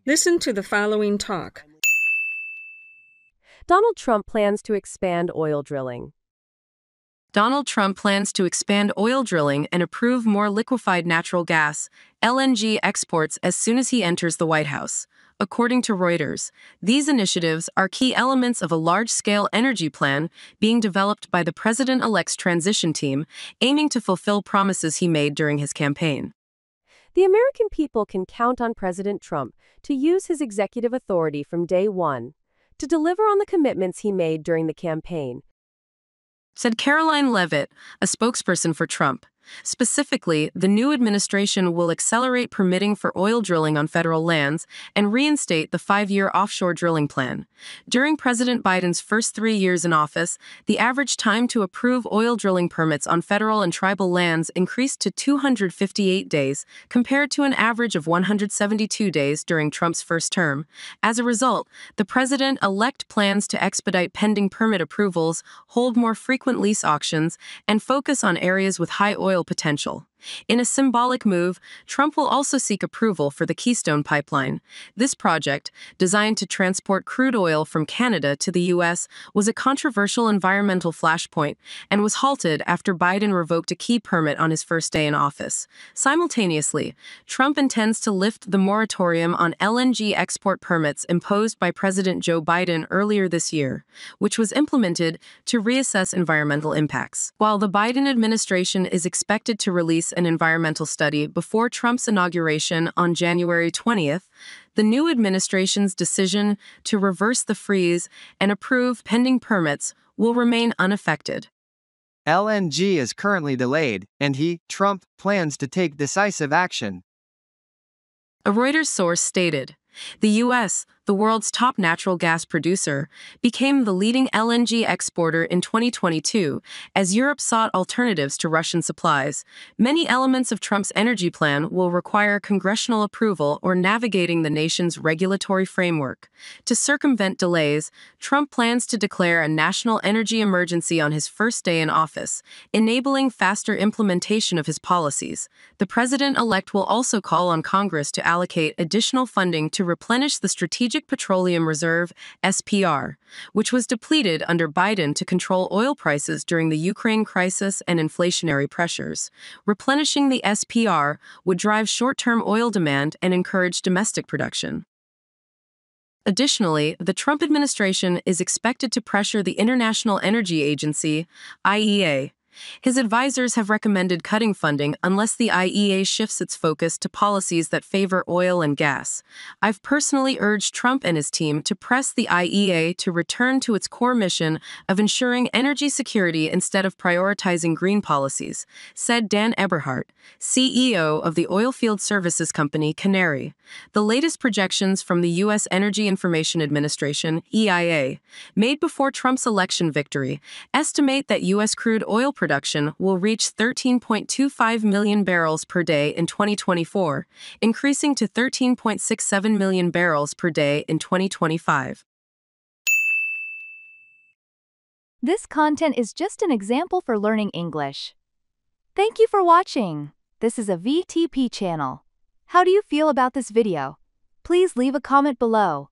Listen to the following talk. Donald Trump plans to expand oil drilling. Donald Trump plans to expand oil drilling and approve more liquefied natural gas, LNG exports as soon as he enters the White House. According to Reuters, these initiatives are key elements of a large-scale energy plan being developed by the president-elect's transition team, aiming to fulfill promises he made during his campaign. The American people can count on President Trump to use his executive authority from day one to deliver on the commitments he made during the campaign, said Karoline Leavitt, a spokesperson for Trump. Specifically, the new administration will accelerate permitting for oil drilling on federal lands and reinstate the 5-year offshore drilling plan. During President Biden's first 3 years in office, the average time to approve oil drilling permits on federal and tribal lands increased to 258 days, compared to an average of 172 days during Trump's first term. As a result, the president-elect plans to expedite pending permit approvals, hold more frequent lease auctions, and focus on areas with high oil potential. In a symbolic move, Trump will also seek approval for the Keystone Pipeline. This project, designed to transport crude oil from Canada to the U.S., was a controversial environmental flashpoint and was halted after Biden revoked a key permit on his first day in office. Simultaneously, Trump intends to lift the moratorium on LNG export permits imposed by President Joe Biden earlier this year, which was implemented to reassess environmental impacts. While the Biden administration is expected to release an environmental study before Trump's inauguration on January 20th, the new administration's decision to reverse the freeze and approve pending permits will remain unaffected. LNG is currently delayed, and Trump, plans to take decisive action. A Reuters source stated, "The U.S., the world's top natural gas producer, became the leading LNG exporter in 2022 as Europe sought alternatives to Russian supplies. Many elements of Trump's energy plan will require congressional approval or navigating the nation's regulatory framework. To circumvent delays, Trump plans to declare a national energy emergency on his first day in office, enabling faster implementation of his policies. The president-elect will also call on Congress to allocate additional funding to replenish the Strategic Petroleum Reserve, SPR, which was depleted under Biden to control oil prices during the Ukraine crisis and inflationary pressures. Replenishing the SPR would drive short-term oil demand and encourage domestic production." Additionally, the Trump administration is expected to pressure the International Energy Agency, IEA. His advisors have recommended cutting funding unless the IEA shifts its focus to policies that favor oil and gas. "I've personally urged Trump and his team to press the IEA to return to its core mission of ensuring energy security instead of prioritizing green policies," said Dan Eberhardt, CEO of the oilfield services company Canary. The latest projections from the U.S. Energy Information Administration, EIA, made before Trump's election victory, estimate that U.S. crude oil production will reach 13.25 million barrels per day in 2024, increasing to 13.67 million barrels per day in 2025. This content is just an example for learning English. Thank you for watching. This is a VTP channel. How do you feel about this video? Please leave a comment below.